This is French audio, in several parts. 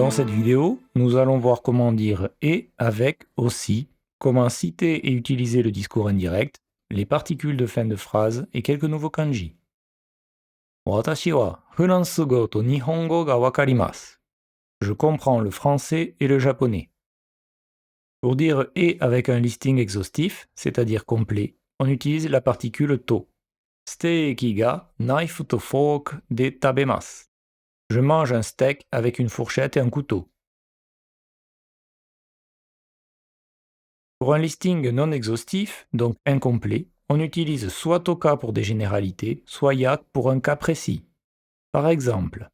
Dans cette vidéo, nous allons voir comment dire « et » avec « aussi », comment citer et utiliser le discours indirect, les particules de fin de phrase et quelques nouveaux kanji. Watashi wa furansugo to nihongo ga wakarimasu. Je comprends le français et le japonais. Pour dire « et » avec un listing exhaustif, c'est-à-dire complet, on utilise la particule to. Steiki ga knife to fork de tabemasu. Je mange un steak avec une fourchette et un couteau. Pour un listing non exhaustif, donc incomplet, on utilise soit toka pour des généralités, soit yak pour un cas précis. Par exemple,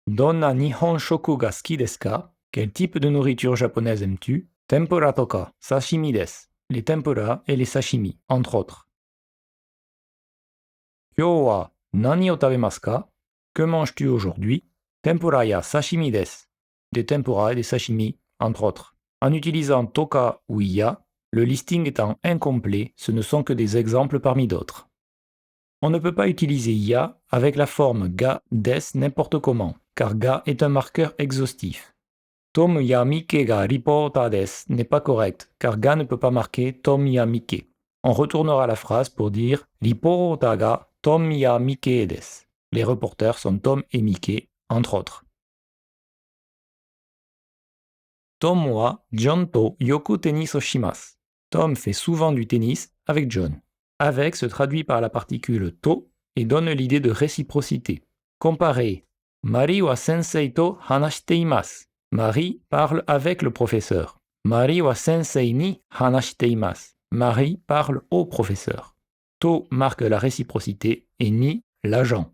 Donna nihon shoku ga suki desu ka? Quel type de nourriture japonaise aimes-tu? Tempura toka, sashimi desu. Les tempura et les sashimi, entre autres. Kyou wa nani o tabemasu ka? Que manges-tu aujourd'hui? Tempura ya sashimi desu. Des tempura et des sashimi, entre autres. En utilisant toka ou ya, le listing étant incomplet, ce ne sont que des exemples parmi d'autres. On ne peut pas utiliser ya avec la forme ga des n'importe comment, car ga est un marqueur exhaustif. Tom ya mike ga reporta desu n'est pas correct, car ga ne peut pas marquer tom ya mike. On retournera la phrase pour dire reporta ga tom ya mike desu. Les reporters sont Tom et Mike, entre autres. Tom wa John to yoku tennis o shimasu. Tom fait souvent du tennis avec John. Avec se traduit par la particule to et donne l'idée de réciprocité. Comparez Mari wa sensei to hanashite imasu. Marie parle avec le professeur. Mari wa sensei ni hanashite imasu. Marie parle au professeur. To marque la réciprocité et ni l'agent.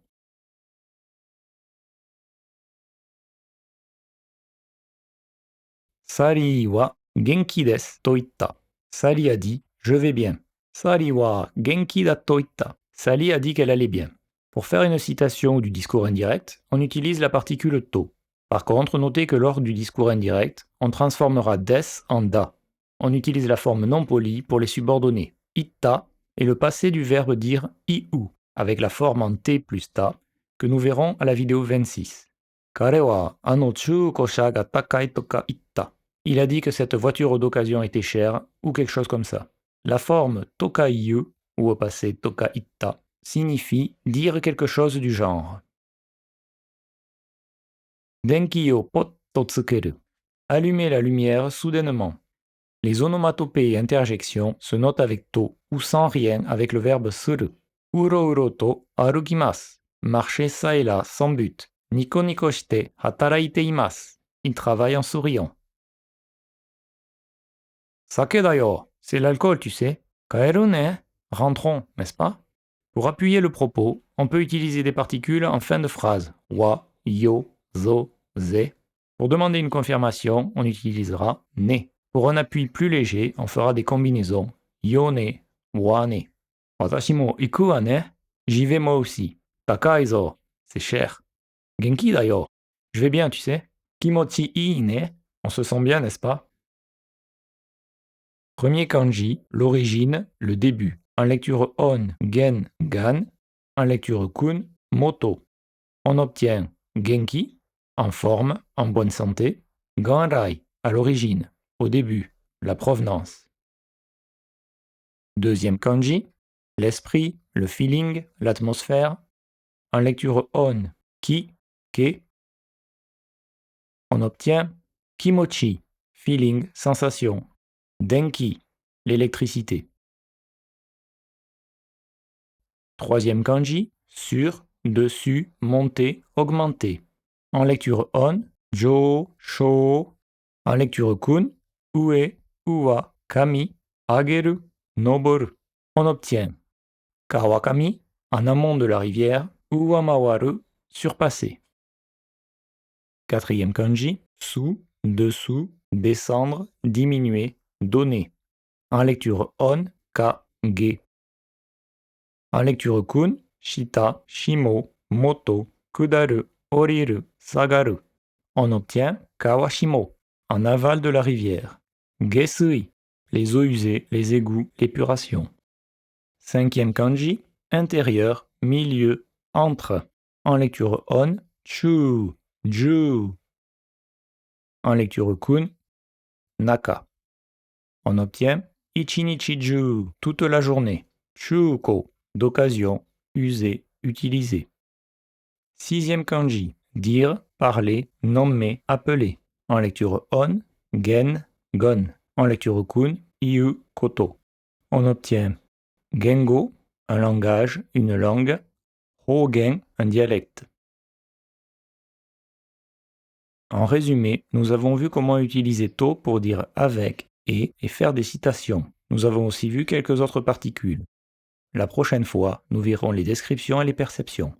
Sari wa genki desu to itta. Sally a dit « Je vais bien ». Sally wa genki da to itta. Sally a dit qu'elle allait bien. Pour faire une citation ou du discours indirect, on utilise la particule to. Par contre, notez que lors du discours indirect, on transformera des en da. On utilise la forme non polie pour les subordonnés. Itta est le passé du verbe dire iu, avec la forme en t plus ta, que nous verrons à la vidéo 26. Kare wa ano chūkosha ga takai to ka itta. Il a dit que cette voiture d'occasion était chère, ou quelque chose comme ça. La forme tokaiyu, ou au passé tokaitta, signifie dire quelque chose du genre. Denki o potto tsukeru. Allumer la lumière soudainement. Les onomatopées et interjections se notent avec to ou sans rien avec le verbe suru. Uro uro to arukimasu. Marcher ça et là sans but. Niko niko shite hataraite imasu. Il travaille en souriant. Sake da yo, c'est l'alcool, tu sais. Kaeru ne, rentrons, n'est-ce pas? Pour appuyer le propos, on peut utiliser des particules en fin de phrase. Wa, yo, zo, ze. Pour demander une confirmation, on utilisera ne. Pour un appui plus léger, on fera des combinaisons. Yo ne, wa ne. Watashi mo iku wa ne. J'y vais moi aussi. Takai zo, c'est cher. Genki da yo, je vais bien, tu sais. Kimochi ii ne, on se sent bien, n'est-ce pas? Premier kanji, l'origine, le début. En lecture on, gen, gan. En lecture kun, moto. On obtient genki, en forme, en bonne santé. Ganrai, à l'origine, au début, la provenance. Deuxième kanji, l'esprit, le feeling, l'atmosphère. En lecture on, ki, ke. On obtient kimochi, feeling, sensation. Denki, l'électricité. Troisième kanji, sur, dessus, monter, augmenter. En lecture on, jo, sho. En lecture kun, ue, uwa, kami, ageru, noboru. On obtient kawakami, en amont de la rivière, uwamawaru, surpasser. Quatrième kanji, sous, dessous, descendre, diminuer, donner. En lecture on, ka, ge. En lecture kun, shita, shimo, moto, kudaru, oriru, sagaru. On obtient kawashimo, en aval de la rivière. Gesui, les eaux usées, les égouts, l'épuration. Cinquième kanji, intérieur, milieu, entre. En lecture on, chu, ju. En lecture kun, naka. On obtient ichinichiju, toute la journée. Shuko, d'occasion, user, utiliser. Sixième kanji, dire, parler, nommer, appeler. En lecture on, gen, gon. En lecture kun, iu, koto. On obtient gengo, un langage, une langue. Hogen, un dialecte. En résumé, nous avons vu comment utiliser to pour dire avec et faire des citations. Nous avons aussi vu quelques autres particules. La prochaine fois, nous verrons les descriptions et les perceptions.